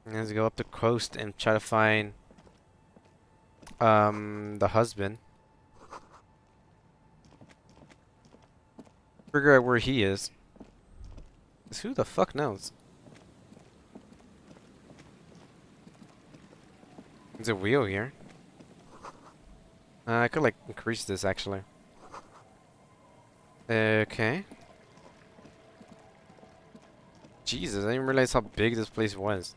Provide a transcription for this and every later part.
Let's go up the coast and try to find the husband. Figure out where he is. 'Cause who the fuck knows? There's a wheel here. I could like increase this actually. Okay. Jesus, I didn't realize how big this place was.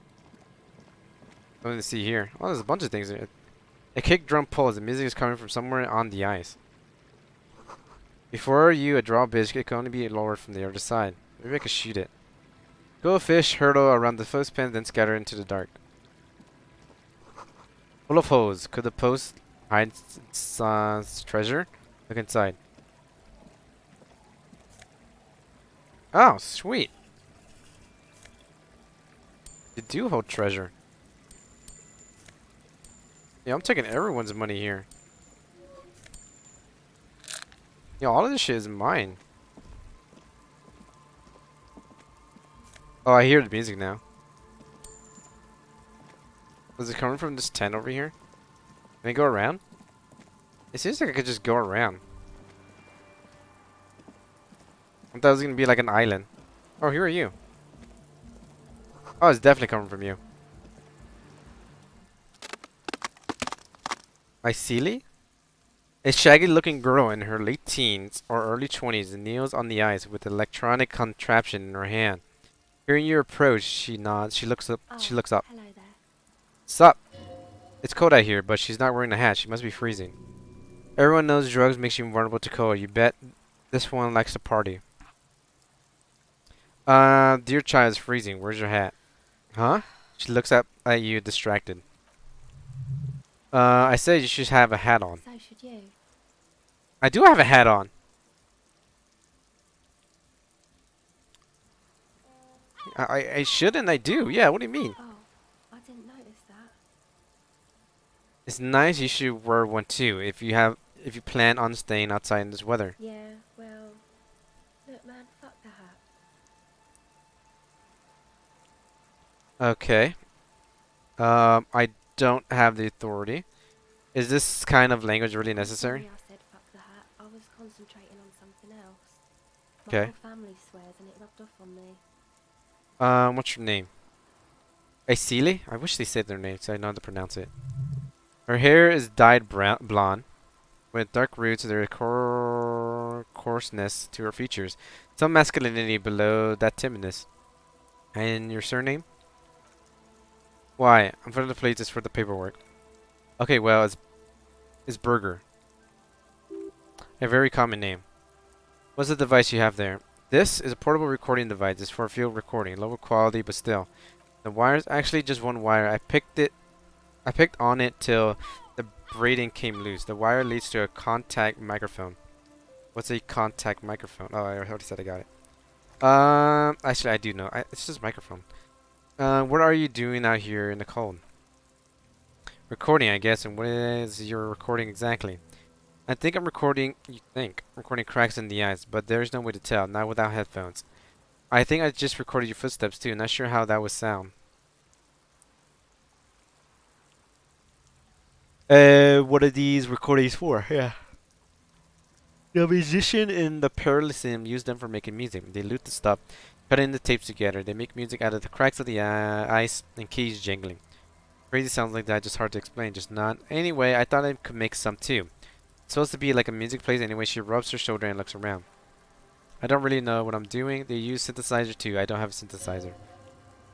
Something to see here. Oh, there's a bunch of things here. A kick drum pulls. The music is coming from somewhere on the ice. Before you, a drawbridge can only be lowered from the other side. Maybe I could shoot it. Go fish, hurdle around the first pen, then scatter into the dark. Full of holes. Could the post hide treasure? Look inside. Oh, sweet. You do hold treasure. Yeah, I'm taking everyone's money here. Yeah, all of this shit is mine. Oh, I hear the music now. Is it coming from this tent over here? Can I go around? It seems like I could just go around. I thought it was gonna be like an island. Oh, who are you? Oh, it's definitely coming from you. Iceli? A shaggy-looking girl in her late teens or early 20s kneels on the ice with an electronic contraption in her hand. Hearing your approach, she nods. She looks up. Oh, She looks up. hello there. Sup? It's cold out here, but she's not wearing a hat. She must be freezing. Everyone knows drugs makes you vulnerable to cold. You bet this one likes to party. Dear child, it's freezing. Where's your hat? Huh? She looks up at you, distracted. I said you should have a hat on. So should you. I do have a hat on. I should and I do. Yeah, what do you mean? Oh, I didn't notice that. It's nice you should wear one too if you plan on staying outside in this weather. Yeah, well, look man, fuck the hat. Okay. I don't have the authority. Is this kind of language really I'm sorry necessary? I said fuck the hat. I was concentrating on something else. My Okay. whole family swears and it rubbed off on me. What's your name? Aisili? I wish they said their name so I know how to pronounce it. Her hair is dyed brown, blonde, with dark roots and a coarseness to her features. Some masculinity below that timidness. And your surname? Why? I'm going to play this for the paperwork. Okay, well, it's Burger. A very common name. What's the device you have there? This is a portable recording device. It's for field recording. Lower quality, but still. The wire is actually just one wire. I picked on it till the braiding came loose. The wire leads to a contact microphone. What's a contact microphone? Oh, I already said I got it. Actually, I do know. It's just a microphone. What are you doing out here in the cold? Recording, I guess. And what is your recording exactly? I think I'm recording. You think recording cracks in the ice, but there's no way to tell. Not without headphones. I think I just recorded your footsteps too. Not sure how that would sound. What are these recordings for? Yeah. The musician in the Elysium use them for making music. They loot the stuff, cutting the tapes together. They make music out of the cracks of the ice and keys jingling. Crazy sounds like that, just hard to explain, just not. Anyway, I thought I could make some too. It's supposed to be like a music plays anyway. She rubs her shoulder and looks around. I don't really know what I'm doing. They use synthesizer too. I don't have a synthesizer.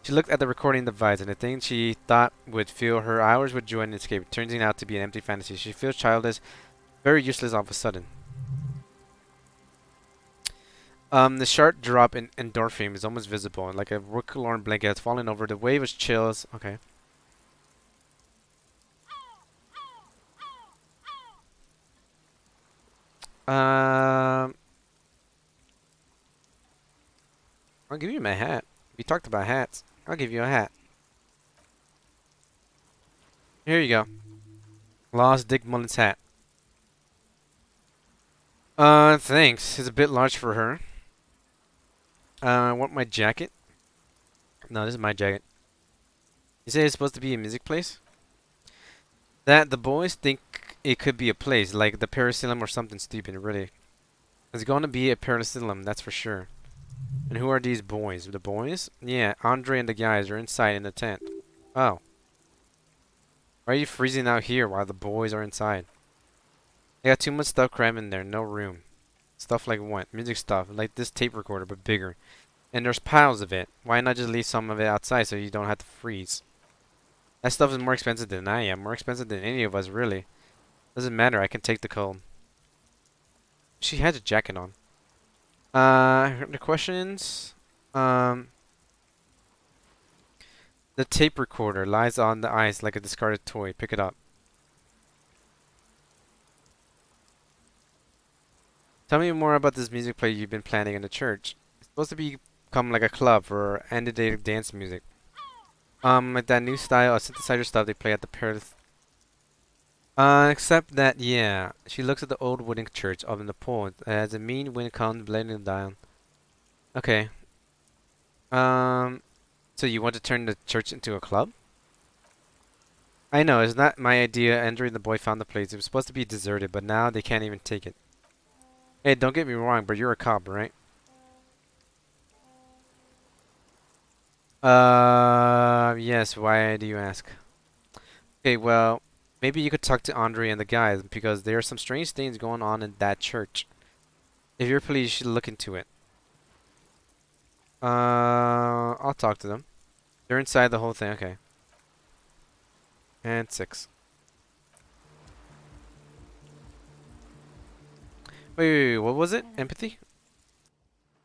She looked at the recording device, and the thing she thought would fill her hours with joy and escape turns out to be an empty fantasy. She feels childish, very useless all of a sudden. The sharp drop in endorphin is almost visible, and like a forlorn blanket has fallen over. The wave of chills. Okay. Um, I'll give you my hat. We talked about hats. I'll give you a hat. Here you go. Lost Dick Mullen's hat. Thanks. It's a bit large for her. I want my jacket. No, this is my jacket. You say it's supposed to be a music place? That the boys think it could be a place, like the Parasilum or something stupid, really. It's going to be a Parasilum, that's for sure. And who are these boys? The boys? Yeah, Andre and the guys are inside in the tent. Oh. Why are you freezing out here while the boys are inside? They got too much stuff crammed in there, no room. Stuff like what? Music stuff, like this tape recorder, but bigger. And there's piles of it. Why not just leave some of it outside so you don't have to freeze? That stuff is more expensive than I am. More expensive than any of us, really. Doesn't matter, I can take the cold. She has a jacket on. The questions. The tape recorder lies on the ice like a discarded toy. Pick it up. Tell me more about this music play you've been planning in the church. It's supposed to become like a club for end-of-day dance music. Like that new style of synthesizer stuff they play at the Paris. Except that, yeah, she looks at the old wooden church up in the pole as a mean wind comes blending down. Okay. So you want to turn the church into a club? I know, it's not my idea. Andrew and the boy found the place. It was supposed to be deserted, but now they can't even take it. Hey, don't get me wrong, but you're a cop, right? Yes, why do you ask? Okay, well, maybe you could talk to Andre and the guys, because there are some strange things going on in that church. If you're police, you should look into it. I'll talk to them. They're inside the whole thing, okay. And 6. Wait, what was it? Empathy?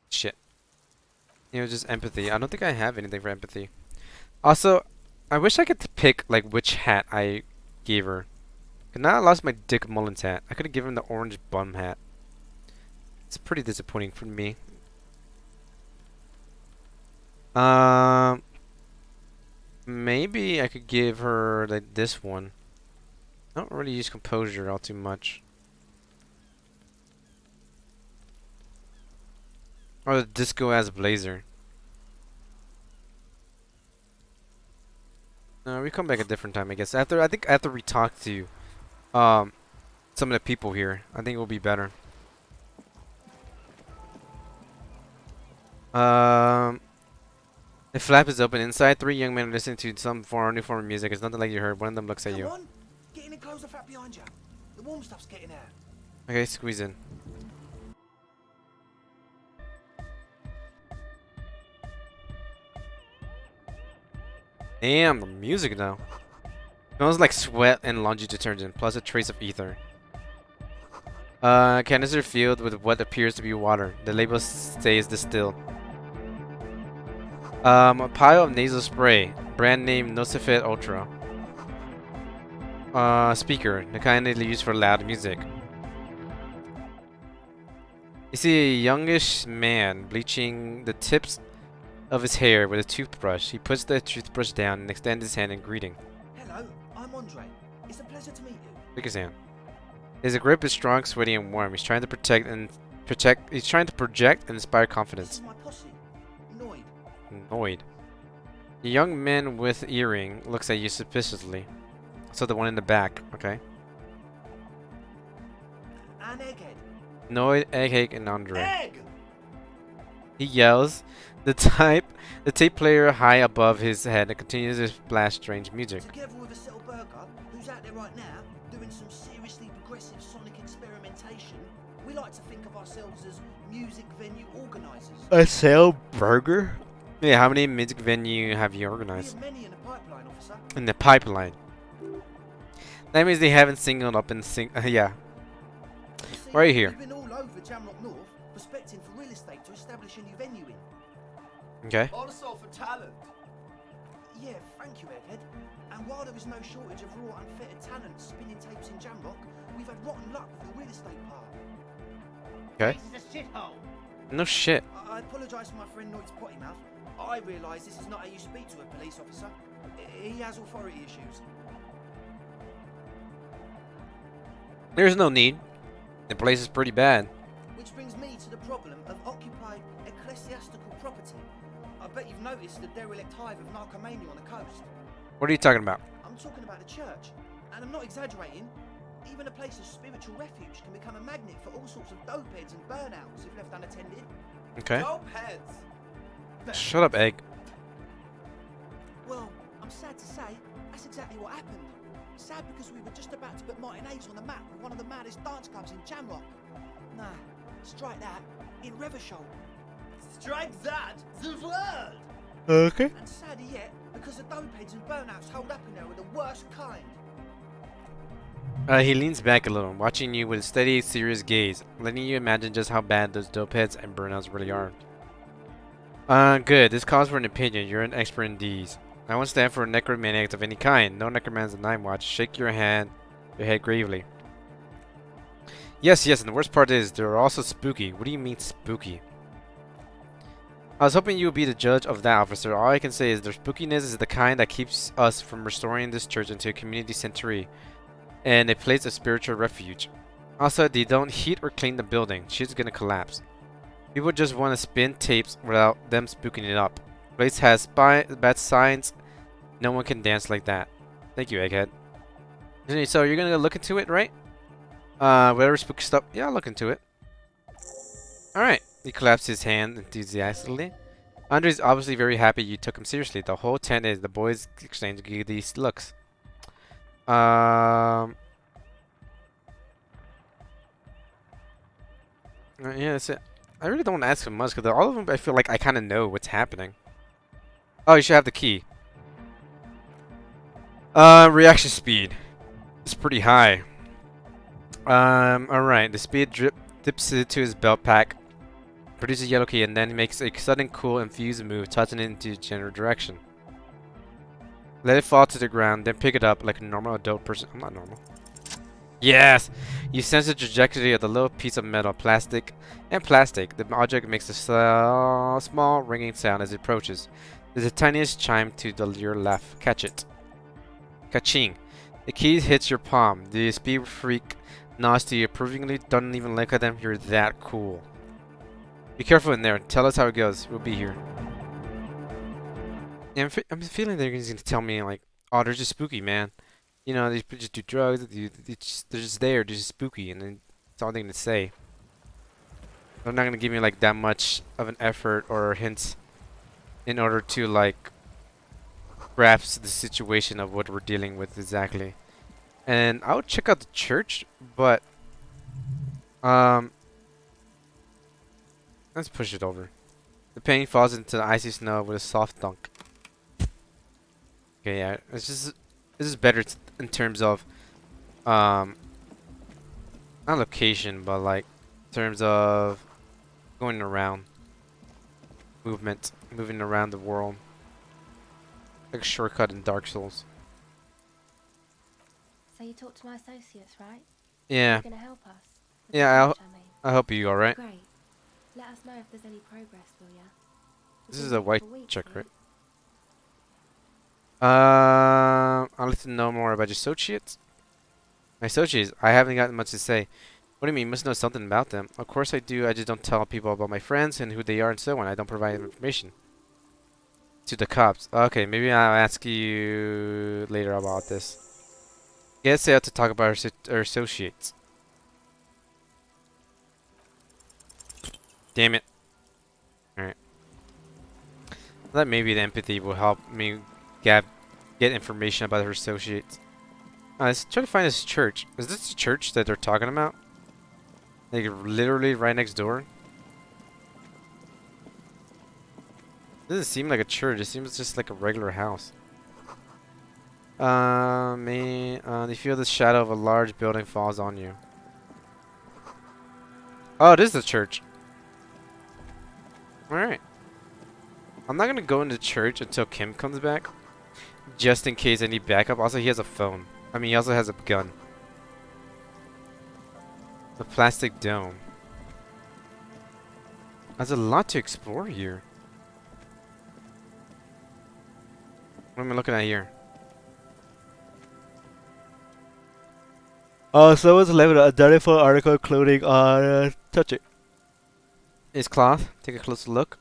Shit. You know, just empathy. I don't think I have anything for empathy. Also, I wish I could pick, like, which hat I gave her. 'Cause now I lost my Dick Mullins hat. I could have given the orange bum hat. It's pretty disappointing for me. Um, maybe I could give her, like, this one. I don't really use composure all too much. Or the disco as blazer. We come back a different time, I guess. I think after we talk to um some of the people here, I think it will be better. Um, the flap is open inside. 3 young men are listening to some new form of music. It's nothing like you heard. One of them looks at you. Come on, get in and close the flap behind you. The warm stuff's getting out. Okay, squeeze in. Damn, the music now. Smells like sweat and laundry detergent, plus a trace of ether. Canister filled with what appears to be water. The label says distilled. A pile of nasal spray, brand name Nocifit Ultra. Speaker, the kind they use for loud music. You see a youngish man bleaching the tips of his hair with a toothbrush. He puts the toothbrush down and extends his hand in greeting. Hello, I'm Andre. It's a pleasure to meet you. Shake his hand. His grip is strong, sweaty, and warm. He's trying to He's trying to project and inspire This confidence. is my posse. Noid. Annoyed. The young man with earring looks at you suspiciously. So the one in the back, okay. An egghead. Noid, Egghead, and Andre. Egg! He yells. The tape player high above his head continues to blast strange music. Together with a settle burger who's out there right now doing some seriously progressive sonic experimentation, we like to think of ourselves as music venue organisers. A sale burger? Yeah, how many music venue have you We organized? have many in the pipeline, officer. In the pipeline. That means they haven't singled up and yeah. You see, Why are you here? We've been all over Jamrock North, prospecting for real estate to establish a new venue in. Okay. Also for talent. Yeah, thank you, Egghead. And while there is no shortage of raw, unfettered talent spinning tapes in Jamrock, we've had rotten luck with the real estate part. Okay. This is a shithole. No shit. I apologise for my friend Noid's potty mouth. I realise this is not how you speak to a police officer. He has authority issues. There's no need. The place is pretty bad. Which brings me to the problem of occupied ecclesiastical property. I bet you've noticed the derelict hive of narcomania on the coast. What are you talking about? I'm talking about the church, and I'm not exaggerating. Even a place of spiritual refuge can become a magnet for all sorts of dopeheads and burnouts if left unattended. Okay. Dopeheads? Shut up, Egg. Well, I'm sad to say, that's exactly what happened. Sad because we were just about to put Martinez on the map with one of the maddest dance clubs in Jamrock. Nah, strike that, in Revachol. Strike that, the word! Okay. And sadder yet, because the dopeheads and burnouts holed up in there are the worst kind. He leans back a little, watching you with a steady, serious gaze, letting you imagine just how bad those dopeheads and burnouts really are. Good. This calls for an opinion. You're an expert in these. I won't stand for necromaniacs of any kind. No necromans in Nine Watch. Shake your head gravely. Yes, and the worst part is, they're also spooky. What do you mean, spooky? I was hoping you would be the judge of that, officer. All I can say is their spookiness is the kind that keeps us from restoring this church into a community center and a place of spiritual refuge. Also, they don't heat or clean the building. Shit's gonna collapse. People just want to spin tapes without them spooking it up. Place has bad signs. No one can dance like that. Thank you, Egghead. So you're gonna look into it, right? Whatever spooky stuff. Yeah, I'll look into it. Alright. He claps his hand enthusiastically. Andre's obviously very happy you took him seriously. The whole tent is. The boys exchange these looks. Yeah, that's it. I really don't want to ask him much because all of them I feel like I kind of know what's happening. Oh, you should have the key. Reaction speed. It's pretty high. Alright. The speed dips into his belt pack, produces a yellow key, and then makes a sudden cool infused move, tossing it into the general direction. Let it fall to the ground, then pick it up like a normal adult person. I'm not normal. Yes! You sense the trajectory of the little piece of metal, plastic. The object makes a small ringing sound as it approaches. There's the tiniest chime to your left. Catch it. Ka-ching. The key hits your palm. The speed freak nods to you approvingly. Don't even look at them. You're that cool. Be careful in there. Tell us how it goes. We'll be here. Yeah, I'm feeling they're going to tell me, like, oh, they're just spooky, man. You know, they just do drugs. They're just there. They're just spooky. And then that's all they're going to say. They're not going to give me, like, that much of an effort or hints in order to, like, grasp the situation of what we're dealing with exactly. And I would check out the church, but let's push it over. The pain falls into the icy snow with a soft thunk. Okay, yeah, this is better in terms of not location, but like in terms of going around, moving around the world, like a shortcut in Dark Souls. So you talked to my associates, right? Yeah. You're gonna help us? With the Yeah, search, I mean. I hope you alright. Great. Let us know if there's any progress, will ya? We've This been is a looking white for weeks check, here. right? I'd like to know more about your associates. My associates? I haven't gotten much to say. What do you mean? You must know something about them. Of course I do. I just don't tell people about my friends and who they are and so on. I don't provide information to the cops. Okay, maybe I'll ask you later about this. Guess I have to talk about our associates. Damn it. Alright. I thought maybe the empathy will help me get information about her associates. Let's try to find this church. Is this the church that they're talking about? Like literally right next door? Doesn't seem like a church. It seems just like a regular house. You feel the shadow of a large building falls on you. Oh, it is the church. Alright. I'm not gonna go into church until Kim comes back. Just in case I need backup. Also, he has a phone. I mean, he also has a gun. A plastic dome. There's a lot to explore here. What am I looking at here? Oh, someone's left an identifiable article of clothing on touch it. It's cloth. Take a closer look.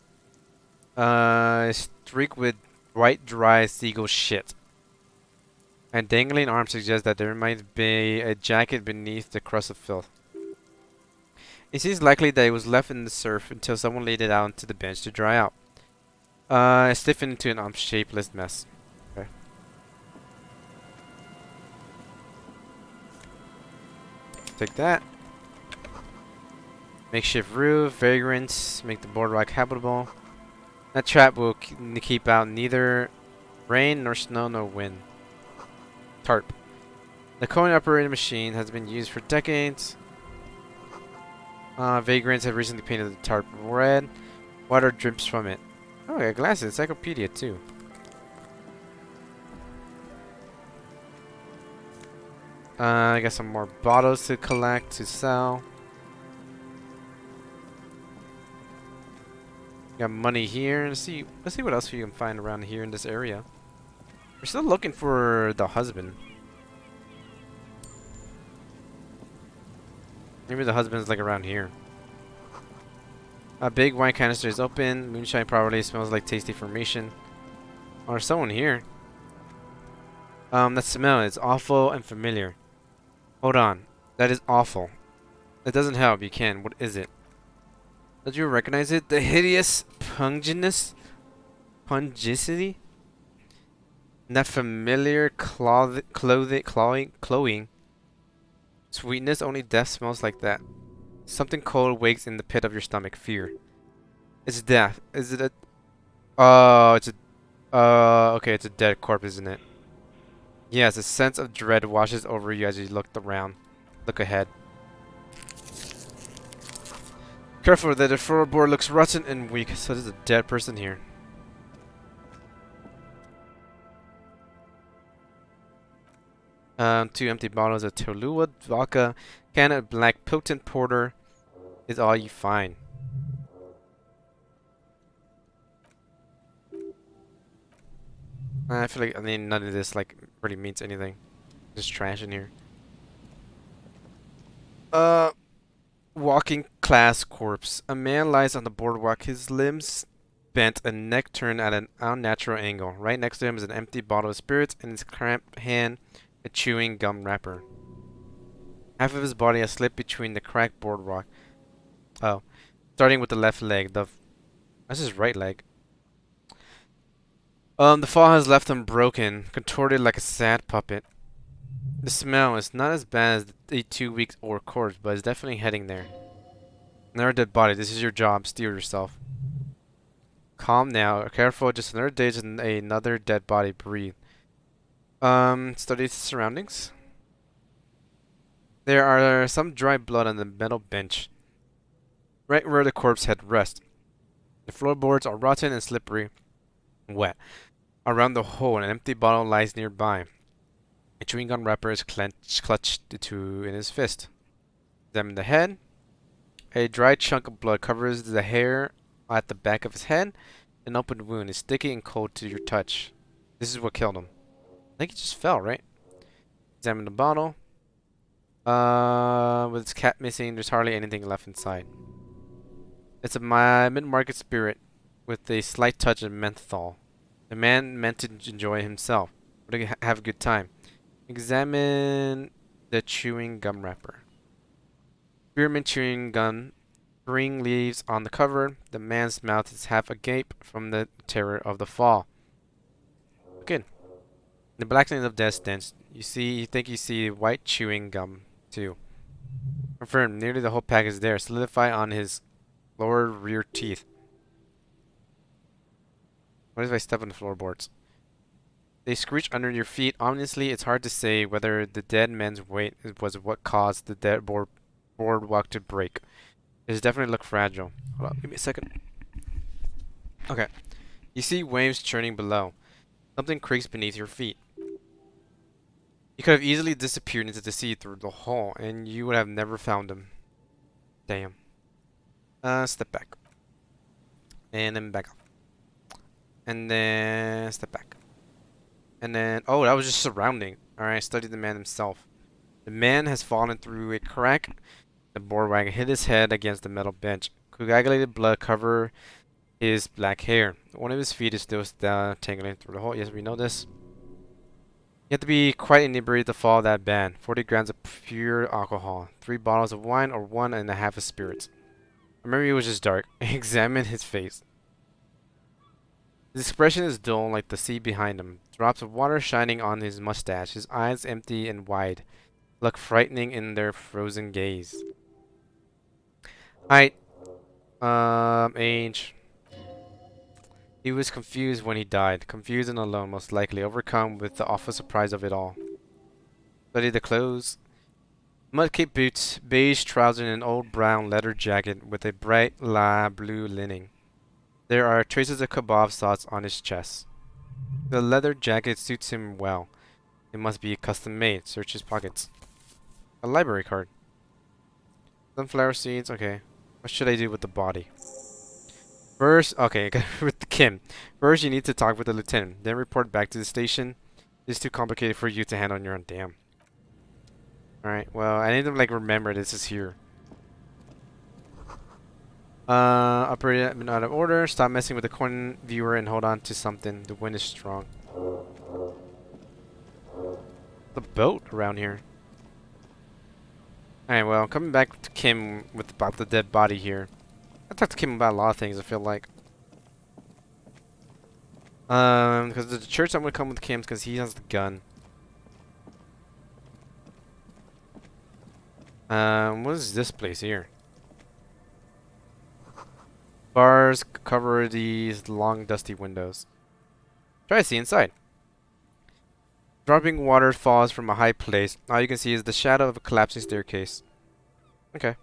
Streaked with white, dry seagull shit. And dangling arm suggests that there might be a jacket beneath the crust of filth. It seems likely that it was left in the surf until someone laid it out onto the bench to dry out. It stiffened into an shapeless mess. Okay. Take that. Makeshift roof, vagrants, make the boardwalk habitable. That trap will keep out neither rain nor snow nor wind. Tarp. The coin-operated machine has been used for decades. Vagrants have recently painted the tarp red. Water drips from it. Oh, I got glasses. Encyclopedia too. I got some more bottles to collect to sell. Got money here. Let's see what else we can find around here in this area. We're still looking for the husband. Maybe the husband's like around here. A big wine canister is open. Moonshine probably smells like tasty formation. Oh, there's someone here. That smell is awful and familiar. Hold on. That is awful. That doesn't help. You can. What is it? Don't you recognize it? The hideous pungentness? Pungicity? And that familiar cloying sweetness? Only death smells like that. Something cold wakes in the pit of your stomach. Fear. It's death. Is it a... Oh, it's a... okay, it's a dead corpse, isn't it? Yes, a sense of dread washes over you as you look around. Look ahead. Careful, the floorboard looks rotten and weak, so there's a dead person here. Two empty bottles of Tolua vodka, can of black potent porter is all you find. I feel like none of this like really means anything. Just trash in here. Walking class corpse. A man lies on the boardwalk, his limbs bent and neck turned at an unnatural angle. Right next to him is an empty bottle of spirits and his cramped hand a chewing gum wrapper. Half of his body has slipped between the cracked boardwalk. Oh. Starting with the left leg. That's his right leg. The fall has left him broken, contorted like a sad puppet. The smell is not as bad as a 2-week-old corpse, but it's definitely heading there. Another dead body. This is your job. Steal yourself. Calm now. Careful. Just another day. Just another dead body. Breathe. Study the surroundings. There are some dry blood on the metal bench, right where the corpse head rests. The floorboards are rotten and slippery, wet. Around the hole, an empty bottle lies nearby. A chewing gum wrapper is clutched in his fist. Examine the head. A dry chunk of blood covers the hair at the back of his head. An open wound is sticky and cold to your touch. This is what killed him. I think he just fell, right? Examine the bottle. With its cap missing, there's hardly anything left inside. It's a mid-market spirit with a slight touch of menthol. The man meant to enjoy himself, but to have a good time. Examine the chewing gum wrapper. Spearmint chewing gum, green leaves on the cover. The man's mouth is half agape from the terror of the fall. Good. The blackness of death stench. You think you see white chewing gum too. Confirmed. Nearly the whole pack is there. Solidify on his lower rear teeth. What if I step on the floorboards? They screech under your feet. Ominously, it's hard to say whether the dead man's weight was what caused the dead boardwalk to break. It definitely look fragile. Hold on, give me a second. Okay. You see waves churning below. Something creaks beneath your feet. You could have easily disappeared into the sea through the hole, and you would have never found him. Damn. Step back. And then back up. And then step back. And then, oh, that was just surrounding. Alright, study the man himself. The man has fallen through a crack. The boardwalk hit his head against the metal bench. Coagulated blood cover his black hair. One of his feet is still tangling through the hole. Yes, we know this. You have to be quite inebriated to follow that ban. 40 grams of pure alcohol, 3 bottles of wine, or 1.5 of spirits. I remember it was just dark. Examine his face. His expression is dull like the sea behind him. Drops of water shining on his mustache. His eyes empty and wide. Look frightening in their frozen gaze. Height. Age. He was confused when he died. Confused and alone, most likely. Overcome with the awful surprise of it all. Study the clothes. Mudkip boots, beige trousers, and an old brown leather jacket with a bright blue lining. There are traces of kebab sauce on his chest. The leather jacket suits him well. It must be custom made. Search his pockets. A library card. Sunflower seeds. Okay. What should I do with the body? First, okay, with Kim. First, you need to talk with the lieutenant. Then report back to the station. It's too complicated for you to handle on your own. Damn. Alright, well, I need to, like, remember this is here. Operate out of order. Stop messing with the coin viewer and hold on to something. The wind is strong. The boat around here. Alright, well, coming back to Kim with about the dead body here. I talked to Kim about a lot of things, I feel like. Because the church I'm gonna come with Kim's because he has the gun. What is this place here? Bars cover these long dusty windows. Try to see inside. Dropping water falls from a high place. All you can see is the shadow of a collapsing staircase. Okay.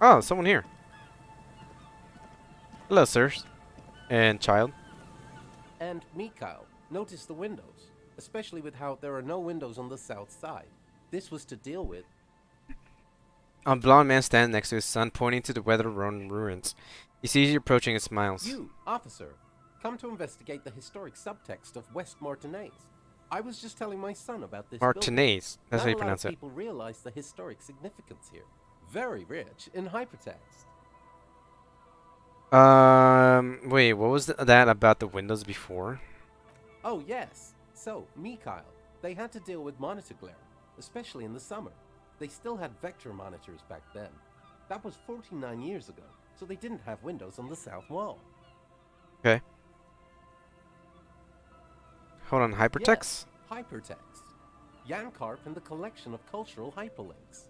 Oh, someone here. Hello, sirs. And child. And me, Kyle. Notice the windows, especially with how there are no windows on the south side. This was to deal with. A blond man stands next to his son, pointing to the weather-worn ruins. He sees you approaching and smiles. You, officer, come to investigate the historic subtext of West Martinez. I was just telling my son about this Martinez. That's how you Not a lot pronounce of it. people realize the historic significance here. Very rich in hypertext. Wait, what was that about the windows before? Oh, yes. So, me, Kyle, they had to deal with monitor glare, especially in the summer. They still had vector monitors back then. That was 49 years ago, so they didn't have windows on the south wall. Okay. Hold on, hypertext? Yes, hypertext. Jan Karp and the collection of cultural hyperlinks.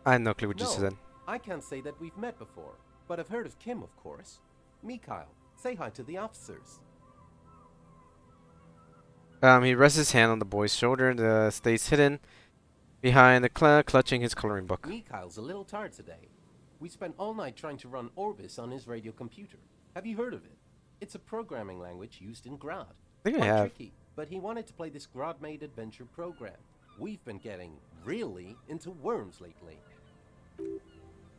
I have no clue what you No, said. I can't say that we've met before, but I've heard of Kim, of course. Me, Kyle, say hi to the officers. He rests his hand on the boy's shoulder. The stays hidden behind the clutching his coloring book. Me, Kyle's a little tired today. We spent all night trying to run Orbis on his radio computer. Have you heard of it? It's a programming language used in Grad. I think I Quite have. tricky, but he wanted to play this Grad-made adventure program. We've been getting really into worms lately.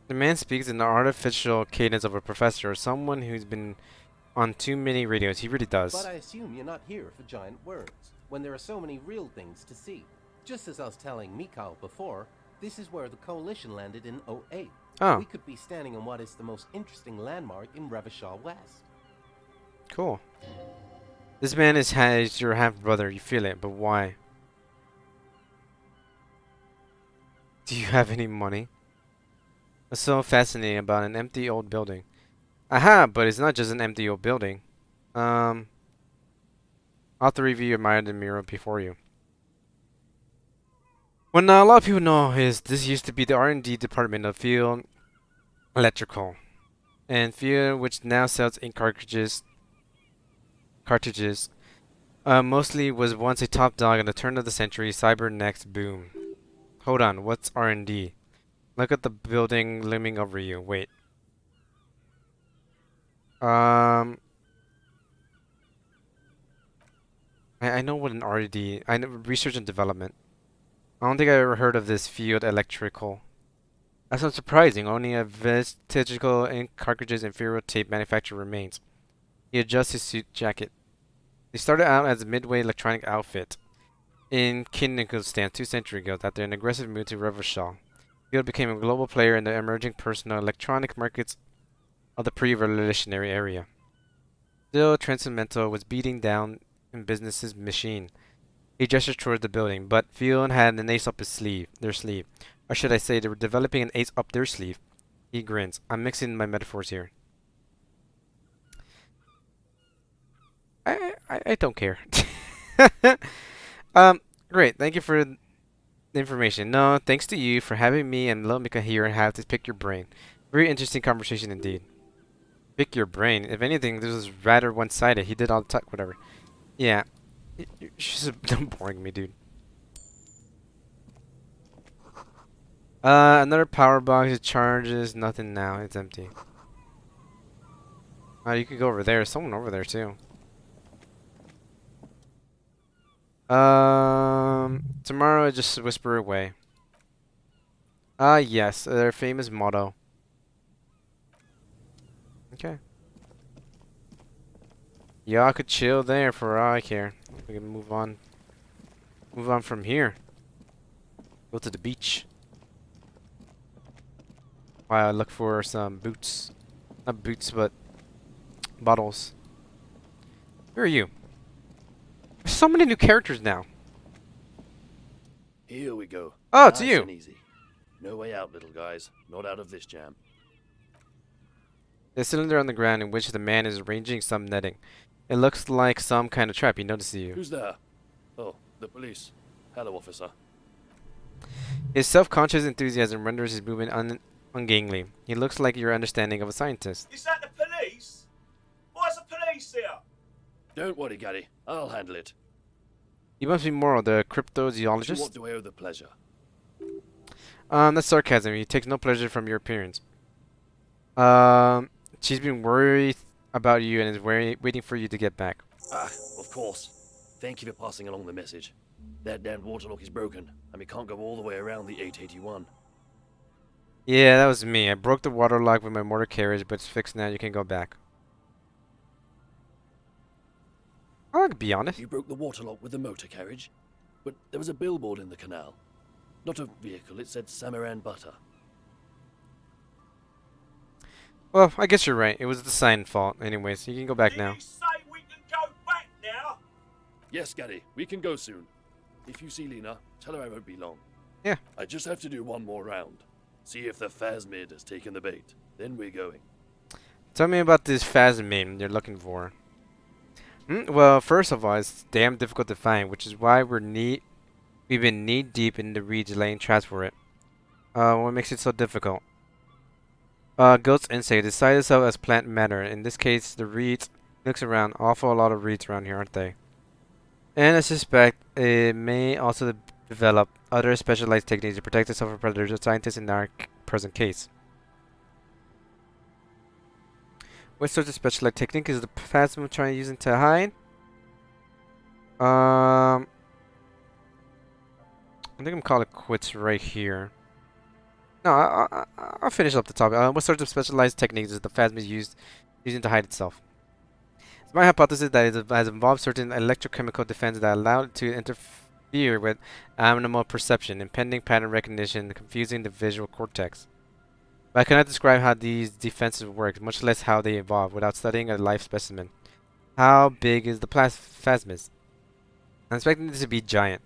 The man speaks in the artificial cadence of a professor or someone who's been on too many radios. He really does. But I assume you're not here for giant worms, when there are so many real things to see. Just as I was telling Mikhail before, this is where the Coalition landed in '08. Oh, We could be standing on what is the most interesting landmark in Revachol West. cool. This man has your half-brother. You feel it, but why? Do you have any money? What's so fascinating about an empty old building? Aha, but it's not just an empty old building. All three of you admired the mural before you. What not a lot of people know is this used to be the R&D department of Field Electrical, and Field, which now sells ink cartridges, mostly was once a top dog at the turn of the century cybernext boom. Hold on, what's R&D? Look at the building looming over you. Wait. I know what an R&D. I know research and development. I don't think I ever heard of this Field Electrical. That's not surprising. Only a vestigial ink cartridges and ferro tape manufacturer remains. He adjusts his suit jacket. They started out as a midway electronic outfit. in Kyrgyzstan 2 centuries ago after an aggressive move to Revachol. Field became a global player in the emerging personal electronic markets of the pre-revolutionary area. Still, Transcendental was beating down in business's machine. He gestured toward the building, but Field had an ace up their sleeve. Or should I say, they were developing an ace up their sleeve. He grins. I'm mixing my metaphors here. I don't care. Great. Thank you for the information. No, thanks to you for having me and Lomika here and have to pick your brain. Very interesting conversation indeed. Pick your brain. If anything, this was rather one-sided. He did all the talk, whatever. Yeah. You're just boring me, dude. Another power box. It charges. Nothing now. It's empty. Oh, you could go over there. There's someone over there, too. Tomorrow, just whisper away. Ah, yes. Their famous motto. Okay. Y'all could chill there for all I care. We can move on. Move on from here. Go to the beach. While I look for some boots. Not boots, but bottles. Who are you? There's so many new characters now. Here we go. Oh, it's Nice you. and easy. No way out, little guys. Not out of this jam. There's a cylinder on the ground in which the man is arranging some netting. It looks like some kind of trap. He notices you. Who's there? Oh, the police. Hello, officer. His self-conscious enthusiasm renders his movement ungainly. He looks like your understanding of a scientist. Is that the police? Why's the police here? Don't worry, Gary. I'll handle it. You must be Morrow, the To cryptozoologist. what do I owe the pleasure? That's sarcasm. He takes no pleasure from your appearance. She's been worried about you and is waiting for you to get back. Ah, of course. Thank you for passing along the message. That damned waterlock is broken, and we can't go all the way around the 881. Yeah, that was me. I broke the water lock with my motor carriage, but it's fixed now. You can go back. I'll be honest. You broke the waterlock with the motor carriage? But there was a billboard in the canal. Not a vehicle, it said Samaran Butter. Well, I guess you're right. It was the sign fault. Anyways, you can go back Did now. he say we can go back now? Yes, Gary, we can go soon. If you see Lena, tell her I won't be long. Yeah. I just have to do one more round. See if the phasmid has taken the bait. Then we're going. Tell me about this phasmid you're looking for. Well, first of all, it's damn difficult to find, which is why we've been knee deep in the reeds laying traps for it. What makes it so difficult? Goat's insect. It cites itself as plant matter. In this case, the reeds. Looks around. Awful a lot of reeds around here, aren't they? And I suspect it may also develop other specialized techniques to protect itself from predators or scientists in our present case. What sort of specialized technique is the phasm trying to use to hide? I think I'm calling it quits right here. No, I'll finish up the topic. What sort of specialized techniques is the phasm using to hide itself? It's my hypothesis that it has involved certain electrochemical defense that allow it to interfere with animal perception, impending pattern recognition, confusing the visual cortex. But I cannot describe how these defenses work, much less how they evolve, without studying a live specimen. How big is the phasmis? I'm expecting this to be giant.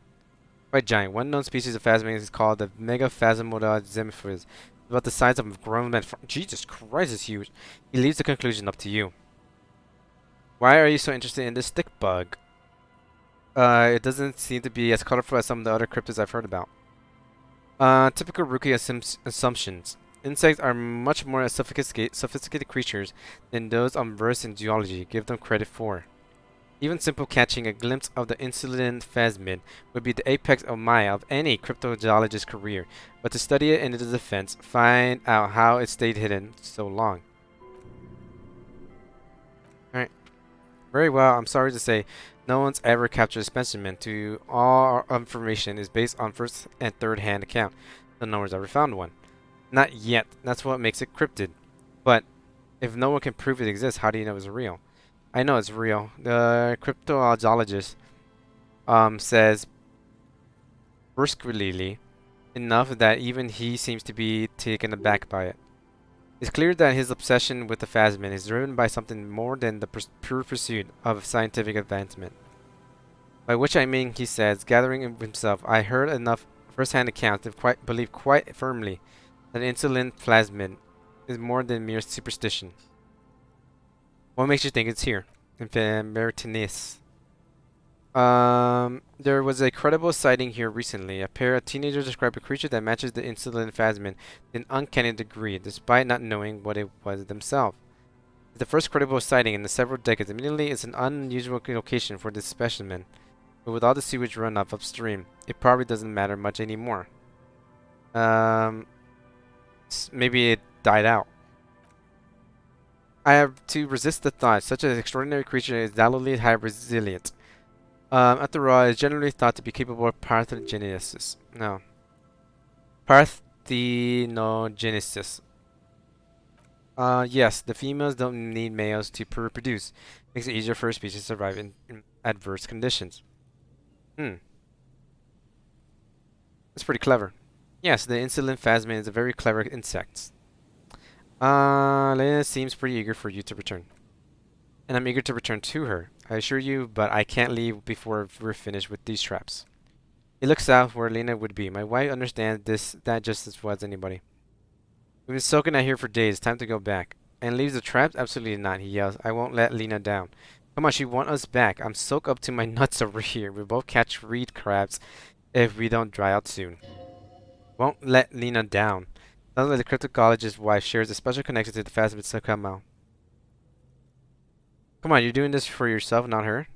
Quite giant. One known species of phasmis is called the Megaphasmoda zimphus. It's about the size of a grown man. Jesus Christ, it's huge. He leaves the conclusion up to you. Why are you so interested in this stick bug? It doesn't seem to be as colorful as some of the other cryptids I've heard about. Typical rookie assumptions. Insects are much more sophisticated creatures than those versed in geology give them credit for. Even simple catching a glimpse of the insolent phasmid would be the apex of any cryptozoologist's career, but to study it in its defense, find out how it stayed hidden so long. Alright. Very well, I'm sorry to say, no one's ever captured a specimen. To all our information is based on first and third hand account, so no one's ever found one. Not yet. That's what makes it cryptid. But if no one can prove it exists, how do you know it's real? I know it's real. The cryptozoologist says brusquely enough that even he seems to be taken aback by it. It's clear that his obsession with the Phasmin is driven by something more than the pure pursuit of scientific advancement. By which I mean, he says, gathering himself, I heard enough first-hand accounts to believe quite firmly that insulin plasmid is more than mere superstition. What makes you think it's here? In Martinis. There was a credible sighting here recently. A pair of teenagers described a creature that matches the insulin phasmin to an uncanny degree, despite not knowing what it was themselves. It's the first credible sighting in the several decades. Immediately, it's an unusual location for this specimen. But with all the sewage runoff upstream, it probably doesn't matter much anymore. Maybe it died out. I have to resist the thought. Such an extraordinary creature is doubtlessly high resilient. After all, it is generally thought to be capable of parthenogenesis. No. Parthenogenesis. Yes, the females don't need males to reproduce. Makes it easier for a species to survive in adverse conditions. That's pretty clever. Yes, the insulin phasmin is a very clever insect. Lena seems pretty eager for you to return. And I'm eager to return to her, I assure you, but I can't leave before we're finished with these traps. He looks south where Lena would be. My wife understands that just as well as anybody. We've been soaking out here for days. Time to go back. And leaves the traps? Absolutely not, he yells. I won't let Lena down. Come on, she wants us back. I'm soaked up to my nuts over here. We'll both catch reed crabs if we don't dry out soon. Won't let Lena down. Sounds like the cryptozoologist's wife shares a special connection to the Phasmid Sakamo. Come on, you're doing this for yourself, not her?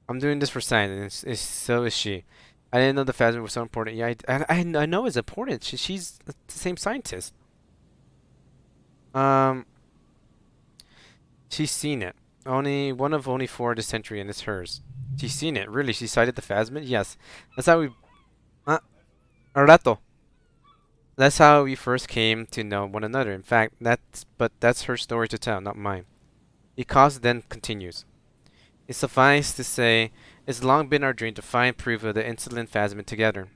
I'm doing this for science, and so is she. I didn't know the Phasmid was so important. Yeah, I know it's important. She's the same scientist. She's seen it. One of only 4 this century, and it's hers. She's seen it. Really? She sighted the Phasmid? Yes. That's how we... Rato. That's how we first came to know one another. In fact, that's her story to tell, not mine. Because then continues. It suffices to say, it's long been our dream to find proof of the insulin phasmid together.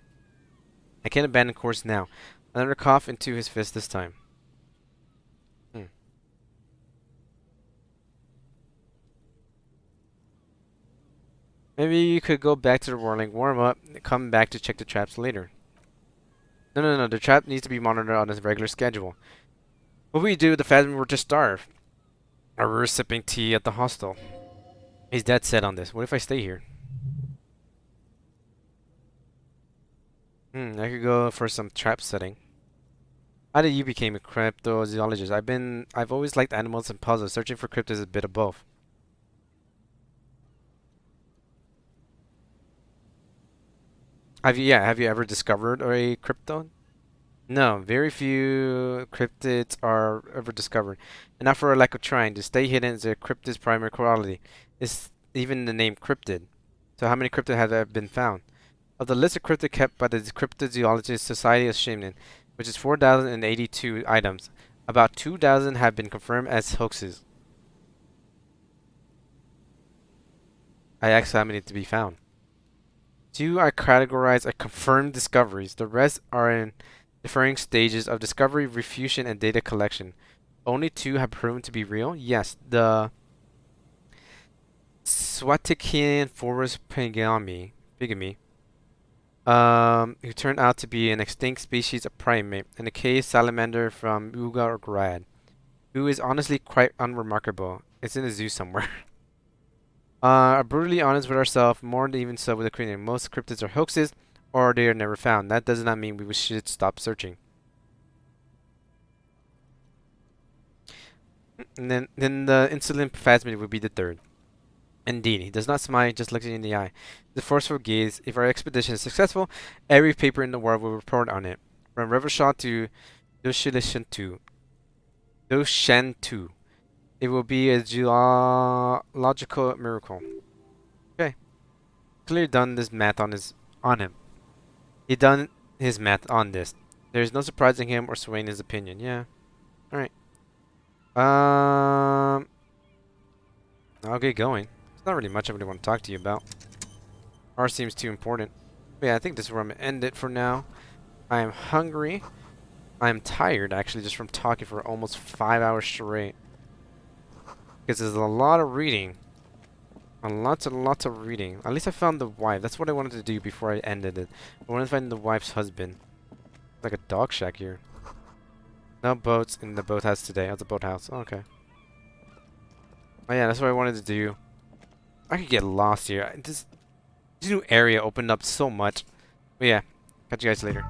I can't abandon course now. Another cough into his fist this time. Maybe you could go back to the whirling, warm up, and come back to check the traps later. No. The trap needs to be monitored on a regular schedule. What we do, the phasmid were to starve. Or we're sipping tea at the hostel. He's dead set on this. What if I stay here? I could go for some trap setting. How did you become a cryptozoologist? I've always liked animals and puzzles. Searching for cryptos is a bit of both. Have you ever discovered a cryptid? No, very few cryptids are ever discovered, and not for a lack of trying. To stay hidden is a cryptid's primary quality. It's even the name cryptid. So how many cryptids have there been found? Of the list of cryptids kept by the Cryptozoologist Society of Shimon, which is 4,082 items, about 2,000 have been confirmed as hoaxes. I asked how many to be found. 2 are categorized as confirmed discoveries. The rest are in differing stages of discovery, refutation, and data collection. Only 2 have proven to be real. Yes, the Swatikian forest pygmy, who turned out to be an extinct species of primate, and a cave salamander from Ugargrad, who is honestly quite unremarkable. It's in a zoo somewhere. Are brutally honest with ourselves, more than even so with the cranium. Most cryptids are hoaxes, or they are never found. That does not mean we should stop searching. And then the insulin phasmid would be the 3rd. Indeed, he does not smile, just looks you in the eye. The forceful gaze. If our expedition is successful, every paper in the world will report on it. From Revachol to Doshantu. It will be a geological miracle. Okay. Clearly done this math on him. He done his math on this. There is no surprising him or swaying his opinion. Yeah. Alright. I'll get going. There's not really much I really want to talk to you about. R seems too important. But yeah, I think this is where I'm gonna end it for now. I am hungry. I am tired, actually, just from talking for almost 5 hours straight. Because there's a lot of reading. Lots and lots of reading. At least I found the wife. That's what I wanted to do before I ended it. I wanted to find the wife's husband. Like a dog shack here. No boats in the boathouse today. That's a boathouse. Oh, okay. Oh yeah, that's what I wanted to do. I could get lost here. This new area opened up so much. But yeah, catch you guys later.